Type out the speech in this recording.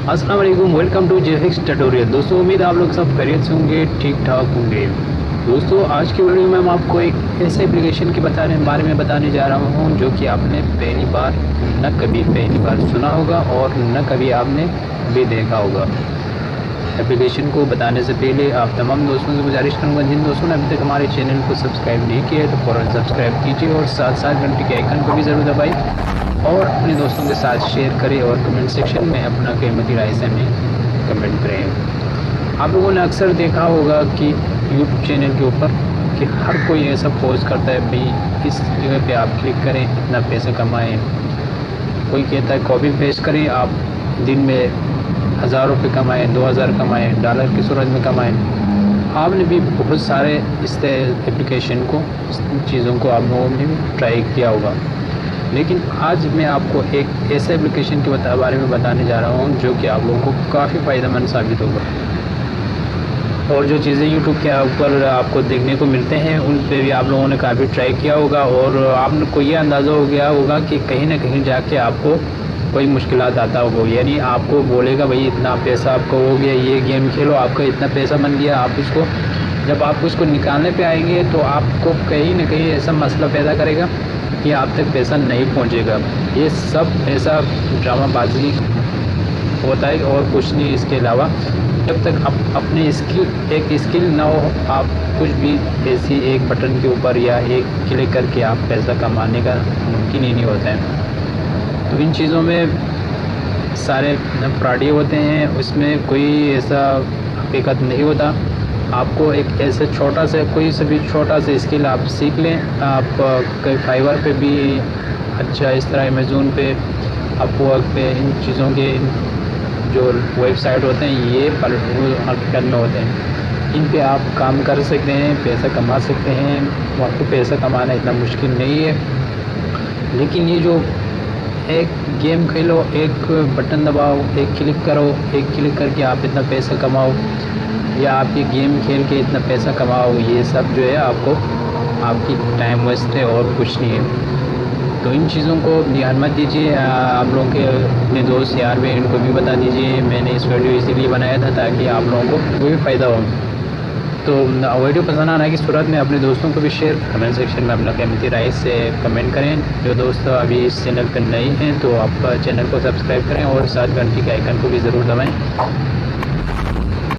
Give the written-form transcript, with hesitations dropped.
अस्सलाम वालेकुम, welcome to जेफिक्स tutorial. दोस्तों उम्मीद आप लोग सब खैरियत से होंगे, ठीक ठाक होंगे। दोस्तों आज की वीडियो में मैं आपको एक ऐसे एप्लीकेशन के बारे में बताने जा रहा हूं जो कि आपने पहली बार सुना होगा और न कभी आपने भी देखा होगा। एप्लीकेशन को बताने से पहले आप तमाम दोस्तों से गुजारिश करूँगा जिन दोस्तों ने अभी तक हमारे चैनल को सब्सक्राइब नहीं किया है तो फ़ौरन सब्सक्राइब कीजिए और साथ साथ घंटे के आइकन को भी ज़रूर दबाइए और अपने दोस्तों के साथ शेयर करें और कमेंट सेक्शन में अपना कीमती राय से हमें कमेंट करें। आप लोगों ने अक्सर देखा होगा कि यूट्यूब चैनल के ऊपर कि हर कोई ऐसा पोस्ट करता है भाई इस जगह पे आप क्लिक करें इतना पैसा कमाएं। कोई कहता है कॉपी पेस्ट करें, आप दिन में 1000 रुपये कमाएँ, 2000 कमाएँ, डॉलर की सूरत में कमाएँ। आपने भी बहुत सारे इस एप्लीकेशन को चीज़ों को आप लोगों ने भी ट्राई किया होगा, लेकिन आज मैं आपको एक ऐसे एप्लीकेशन के बारे में बताने जा रहा हूं जो कि आप लोगों को काफ़ी फ़ायदेमंद साबित होगा। और जो चीज़ें यूट्यूब के ऊपर आपको देखने को मिलते हैं उन पे भी आप लोगों ने काफ़ी ट्राई किया होगा और आपको ये अंदाज़ा हो गया होगा कि कहीं ना कहीं जाके आपको कोई मुश्किलात आता होगा। यानी आपको बोलेगा भाई इतना पैसा आपका हो गया, ये गेम खेलो आपका इतना पैसा बन गया। आप उसको जब आप उसको निकालने पे आएंगे तो आपको कहीं ना कहीं ऐसा मसला पैदा करेगा कि आप तक पैसा नहीं पहुंचेगा। ये सब ऐसा ड्रामाबाजी होता है और कुछ नहीं। इसके अलावा जब तक आप अपने स्किल ना हो, आप कुछ भी ऐसी एक बटन के ऊपर या एक क्लिक करके आप पैसा कमाने का मुमकिन ही नहीं होता है। तो इन चीज़ों में सारे फ्रॉडी होते हैं, उसमें कोई ऐसा हकीकत नहीं होता। आपको एक ऐसे कोई सा भी छोटा सा स्किल आप सीख लें। आप कई फाइवर पे भी अच्छा, इस तरह अमेज़ोन पे, अपवर्क पे, इन चीज़ों के जो वेबसाइट होते हैं ये हकीकत में होते हैं। इन पे आप काम कर सकते हैं, पैसा कमा सकते हैं। वहाँ पे पैसा कमाना इतना मुश्किल नहीं है, लेकिन ये जो एक गेम खेलो, एक बटन दबाओ, एक क्लिक करो, एक क्लिक करके आप इतना पैसा कमाओ या आप ये गेम खेल के इतना पैसा कमाओ, ये सब जो है आपको आपकी टाइम वेस्ट है और कुछ नहीं है। तो इन चीज़ों को ध्यान मत दीजिए। आप लोगों के अपने दोस्त यार भी इनको भी बता दीजिए। मैंने इस वीडियो इसीलिए बनाया था ताकि आप लोगों को कोई भी फ़ायदा हो। तो वीडियो पसंद आने की सूरत में अपने दोस्तों को भी शेयर, कमेंट सेक्शन में अपना कीमती राय से कमेंट करें। जो दोस्त अभी इस चैनल पर नए हैं तो आप चैनल को सब्सक्राइब करें और साथ घंटी के आइकन को भी ज़रूर दबाएं